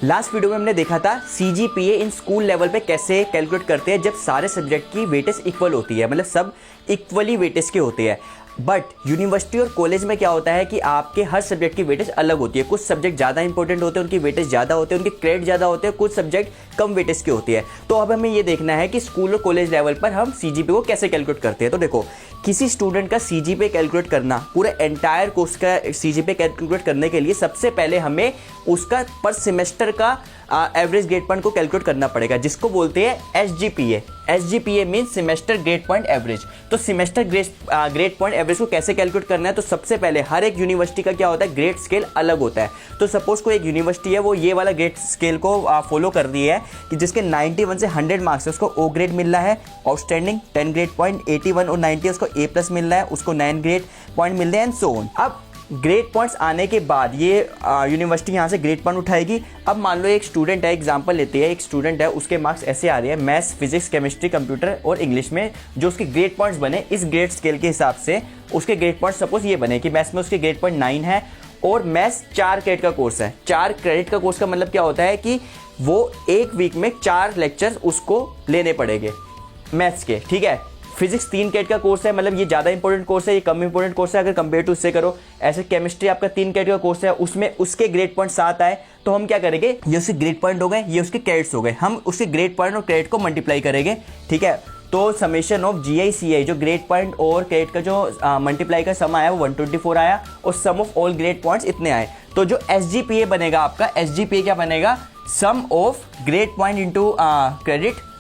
Last video में हमने देखा था CGPA इन स्कूल लेवल पे कैसे कैलकुलेट करते हैं जब सारे सब्जेक्ट की वेटेज इक्वल होती है, मतलब सब इक्वली वेटेज के होते हैं। बट यूनिवर्सिटी और कॉलेज में क्या होता है कि आपके हर सब्जेक्ट की वेटेज अलग होती है। कुछ सब्जेक्ट ज़्यादा इंपॉर्टेंट होते हैं, उनकी वेटेज ज़्यादा होते हैं, उनके क्रेडिट ज़्यादा होते हैं, कुछ सब्जेक्ट कम वेटेज के होती है। तो अब हमें ये देखना है कि स्कूल और कॉलेज लेवल पर हम CGPA को कैसे कैलकुलेट करते हैं। तो देखो, किसी स्टूडेंट का CGPA कैलकुलेट करना, पूरे एंटायर कोर्स का CGPA कैलकुलेट करने के लिए सबसे पहले हमें उसका पर सेमेस्टर का एवरेज ग्रेड पॉइंट को कैलकुलेट करना पड़ेगा, जिसको बोलते हैं SGPA। SGPA means semester grade point average. तो सेमेस्टर ग्रेड पॉइंट एवरेज को कैसे कैलकुलेट करना है, तो सबसे पहले हर एक यूनिवर्सिटी का क्या होता है, ग्रेड स्केल अलग होता है। तो सपोज कोई एक यूनिवर्सिटी है, वो ये वाला ग्रेड स्केल को फॉलो कर रही है कि जिसके 91 से 100 मार्क्स है उसको O ग्रेड मिल रहा है, आउटस्टैंडिंग 10 ग्रेड पॉइंट, 81 और 90 उसको A+ मिल रहा है, उसको 9 ग्रेड पॉइंट मिल रहे हैं एंड सो ऑन। अब ग्रेड पॉइंट्स आने के बाद ये यूनिवर्सिटी यहाँ से ग्रेड पॉइंट उठाएगी। अब मान लो एक स्टूडेंट है, एग्जांपल लेते हैं, एक स्टूडेंट है, उसके मार्क्स ऐसे आ रहे हैं मैथ्स, फिजिक्स, केमिस्ट्री, कंप्यूटर और इंग्लिश में, जो उसके ग्रेड पॉइंट्स बने इस ग्रेड स्केल के हिसाब से उसके ग्रेड पॉइंट सपोज ये बने कि मैथ्स में उसके ग्रेड पॉइंट 9 है और मैथ्स 4 क्रेडिट का कोर्स है। 4 क्रेडिट का कोर्स का मतलब क्या होता है कि वो एक वीक में 4 लेक्चर्स उसको लेने पड़ेंगे मैथ्स के, ठीक है। फिजिक्स 3 क्रेडिट का कोर्स है, मतलब ये ज़्यादा इंपॉर्टेंट कोर्स है, ये कम इंपॉर्टेंट कोर्स है अगर कंपेयर टू उससे करो। ऐसे केमिस्ट्री आपका 3 क्रेडिट का कोर्स है, उसमें उसके ग्रेड पॉइंट 7 आए, तो हम क्या करेंगे, ये उसके ग्रेड पॉइंट हो गए, ये उसके क्रेडिट्स हो गए, हम उसके ग्रेड पॉइंट और क्रेडिट को मल्टीप्लाई करेंगे, ठीक है। तो समेशन ऑफ GICI जो ग्रेड पॉइंट और क्रेडिट का जो मल्टीप्लाई का सम आया वो 124 आया और सम ऑफ ऑल ग्रेड पॉइंट्स इतने आए। तो जो SGPA बनेगा आपका, SGPA क्या बनेगा, sum of grade point into credit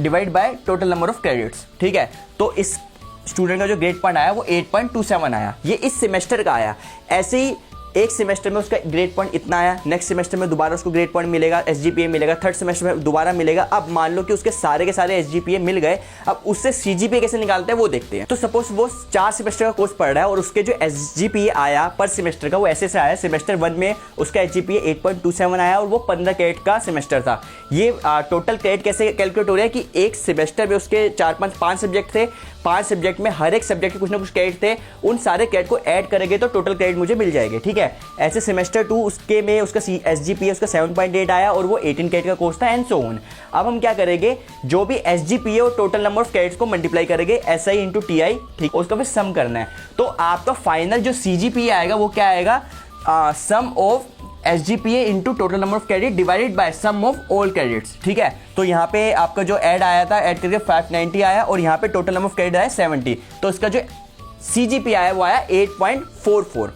divide by total number of credits, ठीक है। तो इस स्टूडेंट का जो ग्रेड पॉइंट आया वो 8.27 आया, ये इस सेमेस्टर का आया। ऐसे ही एक सेमेस्टर में उसका ग्रेड पॉइंट इतना आया, नेक्स्ट सेमेस्टर में दोबारा उसको ग्रेड पॉइंट मिलेगा, SGPA मिलेगा, थर्ड सेमेस्टर में दोबारा मिलेगा। अब मान लो कि उसके सारे के सारे SGPA मिल गए, अब उससे CGPA कैसे निकालते हैं वो देखते हैं। तो सपोज वो 4 सेमेस्टर का कोर्स पढ़ रहा है और उसके जो SGPA आया पर सेमेस्टर का वो ऐसे से आया, सेमेस्टर 1 में उसका SGPA 8.27 आया और वो 15 क्रेडिट का सेमेस्टर था। ये टोटल क्रेडिट कैसे कैलकुलेट हो रहा है कि एक सेमेस्टर में उसके 5 सब्जेक्ट थे, 5 सब्जेक्ट में हर एक सब्जेक्ट के कुछ ना कुछ क्रेडिट थे, उन सारे क्रेडिट को ऐड करेंगे तो टोटल क्रेडिट मुझे मिल जाएंगे, ठीक है। ऐसे सेमेस्टर 2 उसके में उसका SGPA उसका 7.8 आया और वो 18 क्रेडिट का कोर्स था एंड सो ऑन। अब हम क्या करेंगे, जो भी SGPA और टोटल नंबर ऑफ क्रेडिट्स को मल्टीप्लाई करेंगे SI इंटू TI, ठीक, उसका फिर सम करना है। तो आपका फाइनल जो CGPA आएगा वो क्या आएगा, sum of SGPA into total number of credit divided by sum of all credits, ठीक है। तो यहाँ पे आपका जो ऐड आया था, ऐड करके 590 आया और यहाँ पे टोटल नंबर ऑफ क्रेडिट आया 70, तो इसका जो CGPA आया वो आया 8.44।